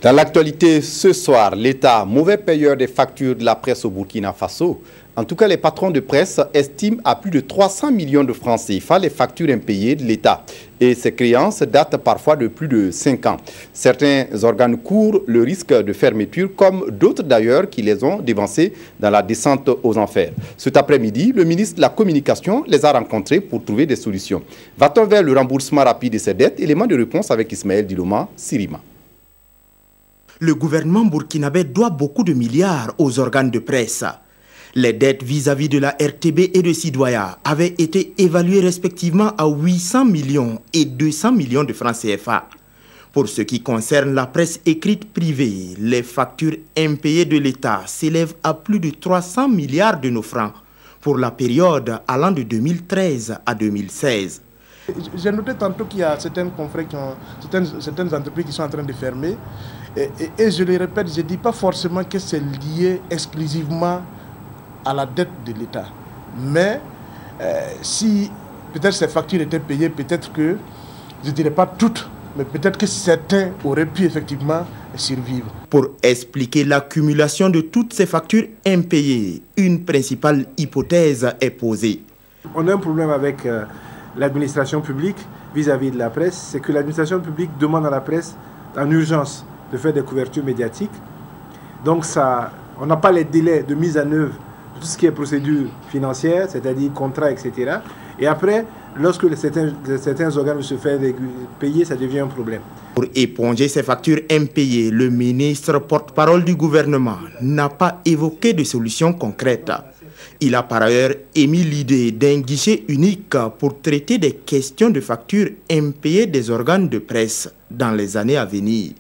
Dans l'actualité ce soir, l'État, mauvais payeur des factures de la presse au Burkina Faso. En tout cas, les patrons de presse estiment à plus de 300 millions de francs CFA les factures impayées de l'État. Et ces créances datent parfois de plus de 5 ans. Certains organes courent le risque de fermeture, comme d'autres d'ailleurs qui les ont dévancés dans la descente aux enfers. Cet après-midi, le ministre de la Communication les a rencontrés pour trouver des solutions. Va-t-on vers le remboursement rapide de ces dettes? Élément de réponse avec Ismaël Diloma, Sirima. Le gouvernement burkinabé doit beaucoup de milliards aux organes de presse. Les dettes vis-à-vis de la RTB et de Sidoya avaient été évaluées respectivement à 800 millions et 200 millions de francs CFA. Pour ce qui concerne la presse écrite privée, les factures impayées de l'État s'élèvent à plus de 300 milliards de nos francs pour la période allant de 2013 à 2016. J'ai noté tantôt qu'il y a certains confrères, certaines entreprises qui sont en train de fermer. Et je le répète, je ne dis pas forcément que c'est lié exclusivement à la dette de l'État. Mais si peut-être ces factures étaient payées, peut-être que, je ne dirais pas toutes, mais peut-être que certains auraient pu effectivement survivre. Pour expliquer l'accumulation de toutes ces factures impayées, une principale hypothèse est posée. On a un problème avec l'administration publique vis-à-vis de la presse, c'est que l'administration publique demande à la presse en urgence de faire des couvertures médiatiques. Donc on n'a pas les délais de mise en œuvre de tout ce qui est procédure financière, c'est-à-dire contrat, etc. Et après, lorsque certains organes se font payer, ça devient un problème. Pour éponger ces factures impayées, le ministre porte-parole du gouvernement n'a pas évoqué de solutions concrètes. Il a par ailleurs émis l'idée d'un guichet unique pour traiter des questions de factures impayées des organes de presse dans les années à venir.